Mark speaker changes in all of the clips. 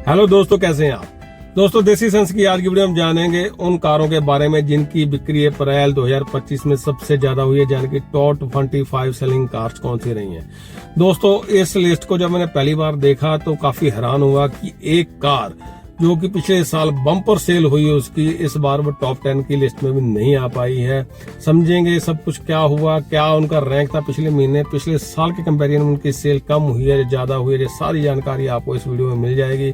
Speaker 1: Hello दोस्तों, कैसे हैं आप। दोस्तों, देसी सेंस की आज की वीडियो में जानेंगे उन कारों के बारे में जिनकी बिक्री अप्रैल 2025 में सबसे ज्यादा हुई है, यानी कि टॉप 25 सेलिंग कार्स कौन सी रही हैं। दोस्तों, इस लिस्ट को जब मैंने पहली बार देखा तो काफी हैरान हुआ कि एक कार जो कि पिछले साल बम्पर सेल हुई उसकी इस बार वो टॉप 10 की लिस्ट में भी नहीं आ पाई है। समझेंगे सब कुछ, क्या हुआ, क्या उनका रैंक था पिछले महीने, पिछले साल के कंपैरिजन में उनकी सेल कम हुई है, ज्यादा हुई है। ये सारी जानकारी आपको इस वीडियो में मिल जाएगी।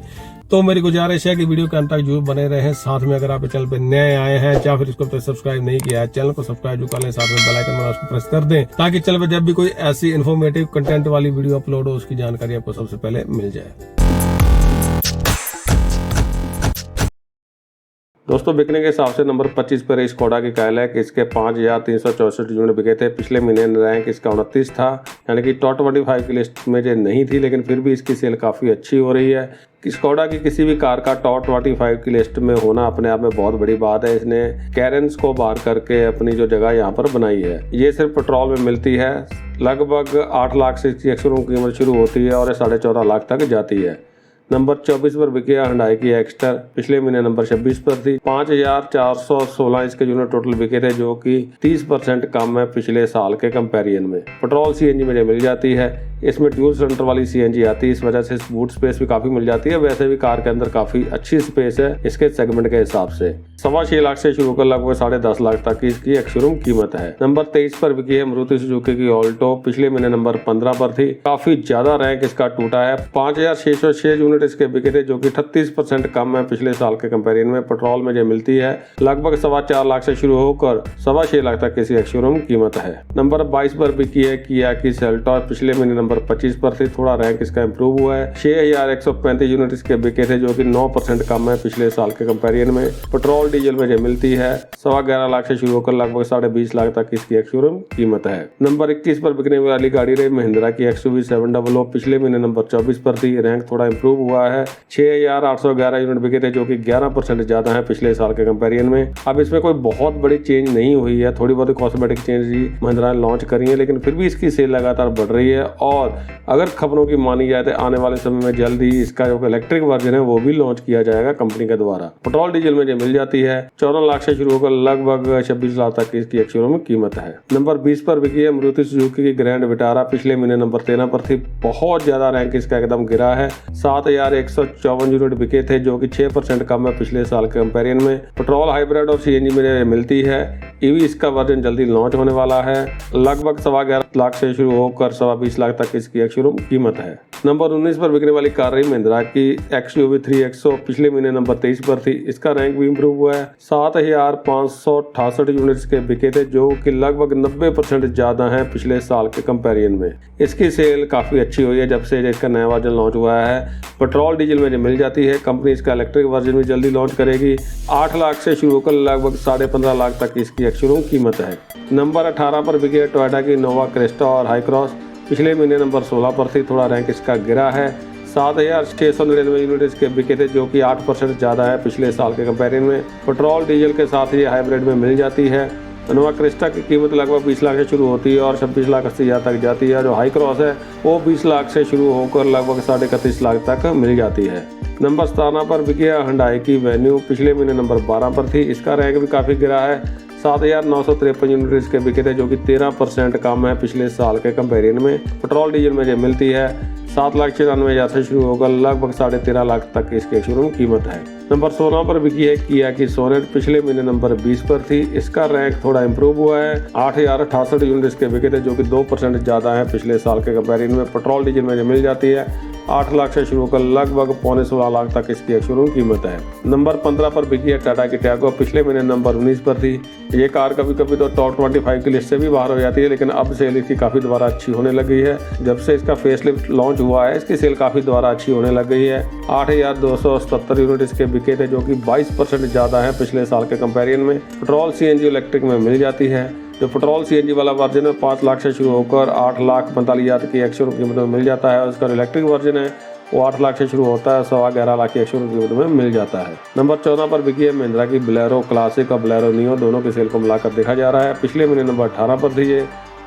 Speaker 1: तो मेरी गुजारिश है कि वीडियो के अंत तक जरूर बने रहें। साथ में अगर आप चैनल पर नए आए हैं या फिर इसको सब्सक्राइब नहीं किया है, चैनल को सब्सक्राइब जो कर लें, साथ में बेल आइकन में उसको प्रेस कर दें ताकि चैनल पर जब भी कोई ऐसी इन्फॉर्मेटिव कंटेंट वाली वीडियो अपलोड हो उसकी जानकारी आपको सबसे पहले मिल जाए। दोस्तों, बिकने के हिसाब से नंबर 25 पर स्कोडा की काइलैक, इसके 5364 यूनिट बिके थे। पिछले महीने रैंक इसका 29 था, यानी कि टॉप 25 की लिस्ट में जो नहीं थी, लेकिन फिर भी इसकी सेल काफ़ी अच्छी हो रही है। स्कोडा की किसी भी कार का टॉप 25 की लिस्ट में होना अपने आप में बहुत बड़ी बात है। इसने कैरेंस को बाहर करके अपनी जो जगह यहाँ पर बनाई है। ये सिर्फ पेट्रोल में मिलती है। लगभग 8 लाख से इसकी एक्स-शोरूम कीमत शुरू होती है और 14.5 लाख तक जाती है। नंबर 24 पर बिकी हुंडई की एक्स्टर, पिछले महीने नंबर 26 पर थी। 5416 इसके यूनिट टोटल बिके थे, जो कि 30% कम है पिछले साल के कंपैरिजन में। पेट्रोल सीएनजी में मिल जाती है। इसमें ड्यूल सिलेंडर वाली सीएनजी आती है, इस वजह से बूट स्पेस भी काफी मिल जाती है। वैसे भी कार के अंदर काफी अच्छी स्पेस है इसके सेगमेंट के हिसाब से। 6.25 लाख से शुरू कर लगभग 10.5 लाख तक की इसकी एक्स-शोरूम कीमत है। नंबर 23 पर बिकी है मारुति सुजुकी की ऑल्टो, पिछले महीने नंबर 15 पर थी। काफी ज्यादा रैंक इसका टूटा है। 5606 यूनिट इसके बिके थे, जो कि 38% कम है पिछले साल के कंपैरिजन में। पेट्रोल में जो मिलती है लगभग 4.25 लाख से शुरू होकर 6.25 लाख तक की एक्स-शोरूम कीमत है। नंबर 22 पर बिकी है किया की सेल्टॉस, पिछले महीने नंबर 25 पर थी। थोड़ा रैंक इसका इंप्रूव हुआ है। 6135 यूनिट इसके बिके थे, जो कि 9% कम है पिछले साल के कंपैरिजन में। पेट्रोल डीजल में जो मिलती है 11.25 लाख से शुरू होकर लगभग 20.5 लाख तक इसकी एक्स-शोरूम कीमत है। नंबर 21 पर बिकने वाली गाड़ी रही महिंद्रा की XUV 700, पिछले महीने नंबर 24 पर थी। रैंक थोड़ा इंप्रूव हुआ है। 6811 यूनिट बिके थे, जो कि 11% ज्यादा है पिछले साल के कंपैरिजन में। अब इसमें कोई बहुत बड़ी चेंज नहीं हुई है, थोड़ी बहुत कॉस्मेटिक चेंज महिंद्रा ने लॉन्च करी है, लेकिन फिर भी इसकी सेल लगातार बढ़ रही है। और अगर खबरों की मानी जाए तो आने वाले समय में जल्द ही इसका जो इलेक्ट्रिक वर्जन है वो भी लॉन्च किया जाएगा कंपनी के द्वारा। पेट्रोल डीजल में जो मिल जाती है 14 लाख से शुरू होकर लगभग 26 लाख तक इसकी एक्स-शोरूम कीमत है। नंबर 20 पर बिकी है मारुति सुजुकी की ग्रैंड विटारा, पिछले महीने नंबर 13 पर थी। बहुत ज्यादा रैंक इसका एकदम गिरा है। 7154 यूनिट बिके थे, जो कि 6% कम है पिछले साल के कंपैरिजन में। पेट्रोल, हाइब्रिड और सीएनजी में मिलती है। ईवी इसका वर्जन जल्दी लॉन्च होने वाला है। लगभग 11.25 लाख से शुरू होकर 20 लाख तक इसकी एक्स-शोरूम कीमत है। नंबर 19 पर बिकने वाली कार रही महिंद्रा की XUV 3XO, पिछले महीने नंबर 23 पर थी। इसका रैंक भी इंप्रूव हुआ है। 7568 यूनिट के बिके थे, जो कि लगभग 90% ज्यादा है पिछले साल के कंपैरिजन में। इसकी सेल काफी अच्छी हुई है जब से इसका नया वर्जन लॉन्च हुआ है। पेट्रोल डीजल में जो मिल जाती है। कंपनी इसका इलेक्ट्रिक वर्जन भी जल्दी लॉन्च करेगी। 8 लाख से शुरू होकर लगभग 15.5 लाख तक इसकी एक्स-शोरूम कीमत है। नंबर 18 पर बिकी है टोयोटा की नोवा क्रिस्टा और हाई क्रॉस, पिछले महीने नंबर 16 पर थी। थोड़ा रैंक इसका गिरा है। 7699 यूनिट इसके बिके थे, जो कि 8% ज़्यादा है पिछले साल के कंपैरिजन में। पेट्रोल डीजल के साथ ये हाइब्रिड में मिल जाती है। नोवा क्रिस्टा की कीमत लगभग 20 लाख से शुरू होती है और 26 लाख 80 हज़ार तक जाती है। जो हाई क्रॉस है वो 20 लाख से शुरू होकर लगभग 31.5 लाख तक मिल जाती है। नंबर 17 पर बिकी है हुंडई की वेन्यू, पिछले महीने नंबर 12 पर थी। इसका रैंक भी काफ़ी गिरा है। 7953 यूनिट इसके बिके थे, जो कि 13% कम है पिछले साल के कंपैरिजन में। पेट्रोल डीजल में जो मिलती है 7,96,000 से शुरू होकर लगभग 13.5 लाख तक इसकी एक्स-शोरूम कीमत है। नंबर 16 पर बिकी है किया की सोनेट, पिछले महीने नंबर 20 पर थी। इसका रैंक थोड़ा इंप्रूव हुआ है। 8068 यूनिट इसके बिके थे, जो कि 2% ज्यादा है पिछले साल के कंपैरिजन में। पेट्रोल डीजल में जो मिल जाती है 8 लाख से शुरू होकर लगभग 15.25 लाख तक इसकी एक्स-शोरूम कीमत है। नंबर 15 पर बिकी है टाटा की टैगो, पिछले महीने नंबर 19 पर थी। ये कार कभी कभी तो टॉप 25 की लिस्ट से भी बाहर हो जाती है, लेकिन अब सेल इसकी काफी दोबारा अच्छी होने लग गई है। जब से इसका फेसलिफ्ट लॉन्च हुआ है इसकी सेल काफी दोबारा अच्छी होने लग गई है। 8277 यूनिट इसके बिके थे, जो कि 22% ज्यादा है पिछले साल के कंपैरिजन में। पेट्रोल सीएनजी इलेक्ट्रिक में मिल जाती है। जो पेट्रोल सीएनजी वाला वर्जन है 5 लाख से शुरू होकर 8,45,000 की एक्स-शोरूम कीमत में मिल जाता है। उसका इलेक्ट्रिक वर्जन है वो 8 लाख से शुरू होता है, 11.25 लाख की एक्स-शोरूम कीमत में मिल जाता है। नंबर 14 पर बिकी है महिंद्रा की बोलेरो क्लासिक और बोलेरो नियो, दोनों की सेल को मिलाकर देखा जा रहा है। पिछले महीने नंबर 18 पर थी। ये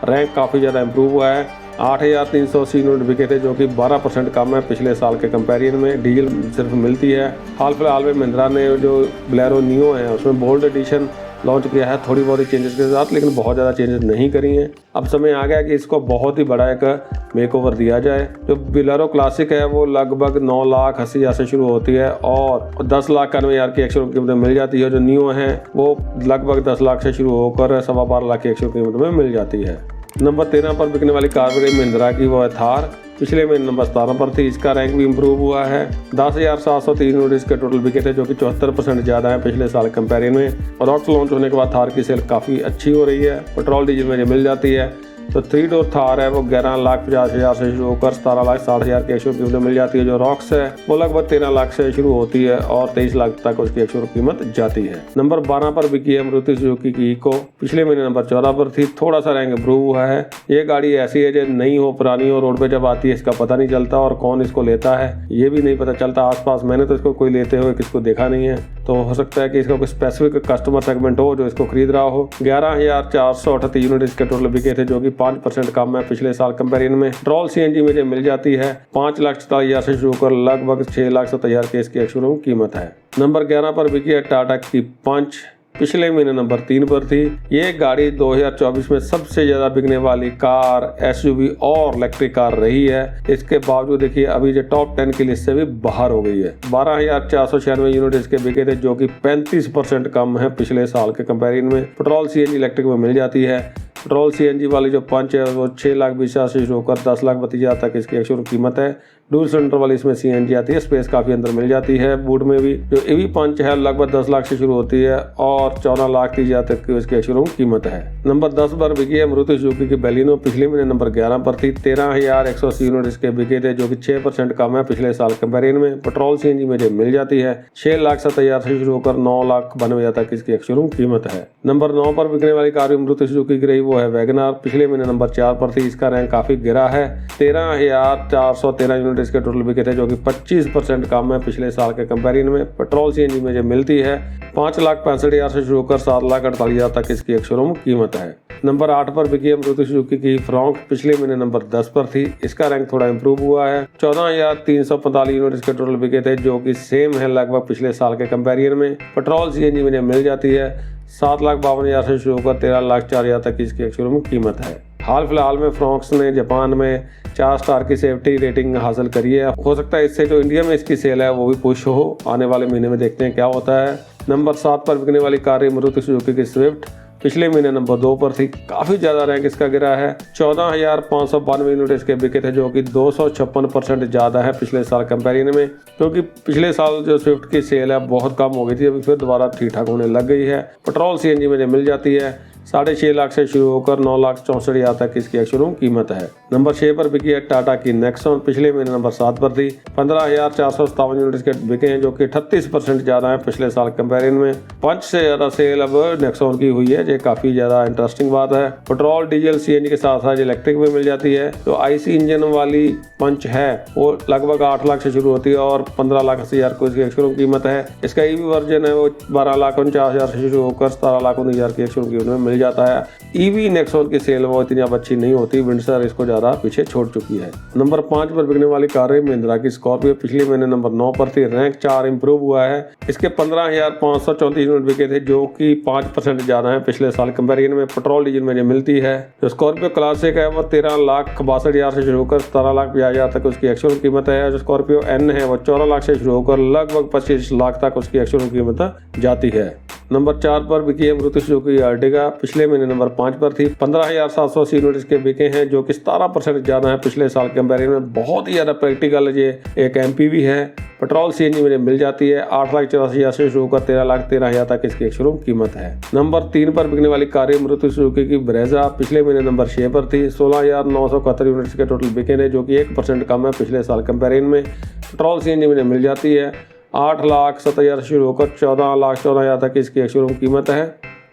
Speaker 1: रैंक काफ़ी ज़्यादा इंप्रूव हुआ है। 8,380 यूनिट बिके थे, जो कि 12% कम है पिछले साल के कंपैरिजन में। डीजल सिर्फ मिलती है। हाल फिलहाल में महिंद्रा ने जो बोलेरो नियो है उसमें बोल्ड एडिशन लॉन्च किया है, थोड़ी बहुत चेंजेस के साथ, लेकिन बहुत ज़्यादा चेंजेस नहीं करी हैं। अब समय आ गया कि इसको बहुत ही बड़ा एक मेकओवर दिया जाए। जो बोलेरो क्लासिक है वो लगभग 9,80,000 से शुरू होती है और 10,91,000 की एक्स-शोरूम कीमत में मिल जाती है। जो नियो है वो लगभग 10 लाख से शुरू होकर 12.25 लाख की एक्स-शोरूम कीमत में मिल जाती है। नंबर 13 पर बिकने वाली कार महिंद्रा की वो है थार। पिछले महीने नंबर 17 पर थी। इसका रैंक भी इम्प्रूव हुआ है। 10,703 यूनिट इसके टोटल बिके थे, जो कि 74% ज़्यादा है पिछले साल कंपेरिजन में। और रॉक्स लॉन्च होने के बाद थार की सेल काफ़ी अच्छी हो रही है। पेट्रोल डीजल में जो मिल जाती है तो 3 डोर थार है वो 11,50,000 से शुरू होकर 17,60,000 की एक्स-शोरूम कीमत मिल जाती है। जो रॉक्स है वो लगभग 13 लाख से शुरू होती है और 23 लाख तक उसकी एक्स-शोरूम कीमत जाती है। नंबर 12 पर बिकी है मारुति सुजुकी की इको। पिछले महीने नंबर 14 पर थी। थोड़ा सा रैंक इम्प्रूव हुआ है। ये गाड़ी ऐसी है जो नई हो पुरानी हो, रोड पे जब आती है इसका पता नहीं चलता और कौन इसको लेता है ये भी नहीं पता चलता। आसपास मैंने तो इसको कोई लेते हुए किसको देखा नहीं है, तो हो सकता है कि इसका कोई स्पेसिफिक कस्टमर सेगमेंट हो जो इसको खरीद रहा हो। 11,438 यूनिट इसके टोटल बिके थे, जो कि 5% कम है पिछले साल कंपेरिजन में। पेट्रोल सीएनजी में जो मिल जाती है 5,47,000 से शुरू कर लगभग 6,70,000 की इसकी एक्स-शोरूम कीमत है। नंबर 11 पर बिकी है टाटा की पंच। पिछले महीने नंबर 3 पर थी। ये गाड़ी 2024 में सबसे ज्यादा बिकने वाली कार, एसयूवी और इलेक्ट्रिक कार रही है। इसके बावजूद देखिए अभी जो टॉप 10 की लिस्ट से भी बाहर हो गई है। 12,496 यूनिट इसके बिके थे, जो कि 35% कम है पिछले साल के कंपेरिजन में। पेट्रोल सीएनजी इलेक्ट्रिक में मिल जाती है। पेट्रोल सीएनजी वाली जो पंच है वो 6,20,000 से शुरू होकर 10,32,000 तक इसकी एक्स-शोरूम कीमत है। डूल सिलेंडर वाली इसमें सीएनजी आती है, स्पेस काफी अंदर मिल जाती है। बूट में भी जो ईवी पंच है लगभग 10 लाख से शुरू होती है और 14,30,000 तक की इसकी एक्स-शोरूम कीमत है। नंबर 10 पर बिकी है मारुति सुजुकी की बैलिनो। पिछले महीने नंबर 11 पर थी। 13,180 यूनिट इसके बिके थे, जो कि 6% कम है पिछले साल कंपेरिजन में। पेट्रोल सीएनजी में जो मिल जाती है 6,70,000 से शुरू होकर 9,92,000 तक इसकी एक्स-शोरूम कीमत है। नंबर 9 पर बिकने वाली कार मारुति सुजुकी की रही वो है वैगनआर। पिछले महीने नंबर 4 पर थी। इसका रैंक काफी गिरा है। 13,413 यूनिट इसके टोटल बिके थे, जो कि 25% कम है पिछले साल के कंपेरिजन में। पेट्रोल सीएनजी में जो मिलती है 5,65,000 से शुरू होकर 7,48,000 तक इसकी एक्स-शोरूम कीमत है। नंबर 8 पर बिकी है मारुति सुजुकी की फ्रॉन्क। पिछले महीने नंबर 10 पर थी। इसका रैंक थोड़ा इंप्रूव हुआ है। 14,345 यूनिट इसके टोटल बिके थे, जो कि सेम है लगभग पिछले साल के कंपेरिजन में। पेट्रोल सीएनजी में जो मिल जाती है 7,52,000 से शुरू होकर 13,04,000 तक इसकी एक्स-शोरूम कीमत है। हाल फिलहाल में फ्रॉन्क्स ने जापान में 4 स्टार की सेफ्टी रेटिंग हासिल करी है। हो सकता है इससे जो इंडिया में इसकी सेल है वो भी पुश हो। आने वाले महीने में देखते हैं क्या होता है। नंबर 7 पर बिकने वाली कार है मारुति सुजुकी की स्विफ्ट। पिछले महीने नंबर 2 पर थी। काफी ज्यादा रैंक इसका गिरा है। 14,592 यूनिट इसके बिके थे, जो कि 256% ज्यादा है पिछले साल कंपेरिजन में, क्योंकि पिछले साल जो स्विफ्ट की सेल है बहुत कम हो गई थी, अभी फिर दोबारा ठीक ठाक होने लग गई है। पेट्रोल सीएनजी में जो मिल जाती है 6.5 लाख से शुरू होकर 9,64,000 तक इसकी एक्स-शोरूम कीमत है। नंबर 6 पर बिकी है टाटा की नेक्सॉन। पिछले महीने नंबर 7 पर थी। 15,457 यूनिट इसके बिके हैं, जो कि 38% ज्यादा है पिछले साल कंपेरिजन में। 5 से ज्यादा सेल अब नेक्सॉन की हुई है, ये काफी ज्यादा इंटरेस्टिंग बात है। पेट्रोल डीजल सीएनजी के साथ साथ इलेक्ट्रिक में मिल जाती है। जो आईसी इंजन वाली पंच है वो लगभग 8 लाख से शुरू होती है और 15,80,000 को इसकी एक्स-शोरूम कीमत है। इसका ईवी वर्जन है वो 12,49,000 से शुरू होकर 17,19,000 की एक्स-शोरूम कीमत में मिल जाता है। ईवी नेक्सॉन की सेल वो इतनी अच्छी नहीं होती, विंडसर इसको ज्यादा पीछे छोड़ चुकी है। नंबर 5 पर बिकने वाली कार है महिंद्रा की स्कॉर्पियो। पिछले महीने नंबर 9 पर थी। रैंक 4 इंप्रूव हुआ है। इसके 15,534 यूनिट बिके थे, जो कि 5% ज्यादा है पिछले साल कंपेरिजन में। पेट्रोल डीजल में जो मिलती है। जो स्कॉर्पियो क्लासिक है वो 13,62,000 से शुरू होकर 17,50,000 तक उसकी एक्स-शोरूम कीमत है। जो स्कॉर्पियो एन है वो 14 लाख से शुरू होकर लगभग 25 लाख तक उसकी एक्स-शोरूम कीमत जाती है। नंबर 4 पर बिकी है मारुति सुजुकी अर्टिगा। पिछले महीने नंबर 5 पर थी। 15,780 यूनिट इसके बिके हैं, जो कि 17% ज्यादा है पिछले साल कंपेरिजन में। बहुत ही ज्यादा प्रैक्टिकल ये एक एमपीवी है। पेट्रोल सीएनजी में मिल जाती है 8,84,000 से शुरू होकर 13,13,000 तक इसकी एक्स-शोरूम कीमत है। नंबर 3 पर बिकने वाली कार है मारुति सुजुकी की ब्रेजा। पिछले महीने नंबर 6 पर थी। 16,971 यूनिट के टोटल बिके हैं, जो कि 1% कम है पिछले साल कंपेरिजन में। पेट्रोल सीएनजी में मिल जाती है 8,70,000 से शुरू होकर 14,14,000 तक इसकी एक्स-शोरूम कीमत है।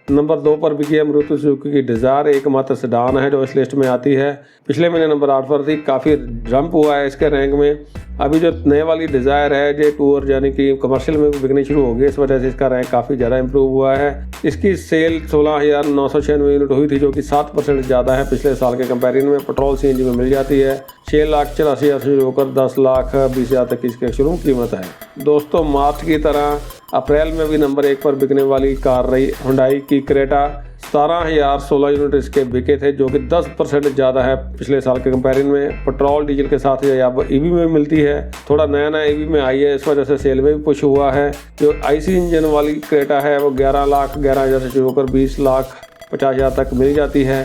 Speaker 1: नंबर 2 पर बिकी है मारुति सुजुकी की डिज़ायर, एकमात्र सेडान है जो इस लिस्ट में आती है। पिछले महीने नंबर 8 पर थी, काफ़ी जंप हुआ है इसके रैंक में। अभी जो नए वाली डिज़ायर है जो टूर यानी कि कमर्शियल में भी बिकनी शुरू हो गई, इस वजह से इसका रैंक काफ़ी ज़्यादा इंप्रूव हुआ है। इसकी सेल 16,996 यूनिट हुई थी, जो कि 7% ज़्यादा है पिछले साल के कंपेरिजन में। पेट्रोल CNG में मिल जाती है। 6,84,000 से होकर 10,20,000 तक इसकी शोरूम कीमत है। दोस्तों, मार्च की तरह अप्रैल में भी नंबर 1 पर बिकने वाली कार रही हुंडई की क्रेटा। 17,016 यूनिट इसके बिके थे, जो कि 10% ज़्यादा है पिछले साल के कंपेरिजन में। पेट्रोल डीजल के साथ ही अब EV में मिलती है, थोड़ा नया EV में आई है, इस वजह से सेल में भी पुश हुआ है। जो IC इंजन वाली क्रेटा है वो 11,11,000 से शुरू होकर 20,50,000 तक मिल जाती है।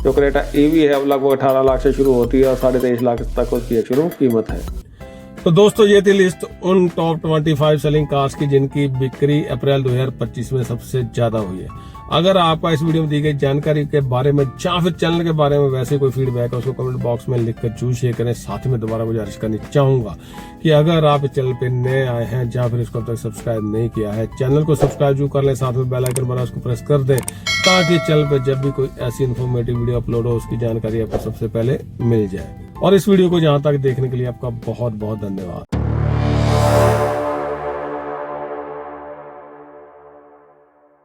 Speaker 1: जो क्रेटा EV है वो लगभग 18 लाख से शुरू होती है और 23.5 लाख तक उसकी एक शुरू कीमत है।
Speaker 2: तो दोस्तों, ये थी लिस्ट उन टॉप 25 सेलिंग कार्स की जिनकी बिक्री अप्रैल 2025 में सबसे ज्यादा हुई है। अगर आपका इस वीडियो में दी गई जानकारी के बारे में या फिर चैनल के बारे में वैसे कोई फीडबैक है, उसको कमेंट बॉक्स में लिखकर जरूर शेयर करें। साथ में दोबारा गुजारिश करनी चाहूंगा कि अगर आप इस चैनल पे नए आए हैं या फिर इसको अब तक सब्सक्राइब नहीं किया है, चैनल को सब्सक्राइब जरूर कर लें, साथ में बेल आइकन बना उसको प्रेस कर दें, ताकि चैनल पे जब भी कोई ऐसी इन्फॉर्मेटिव वीडियो अपलोड हो उसकी जानकारी आपको सबसे पहले मिल जाए। और इस वीडियो को जहां तक देखने के लिए आपका बहुत बहुत धन्यवाद।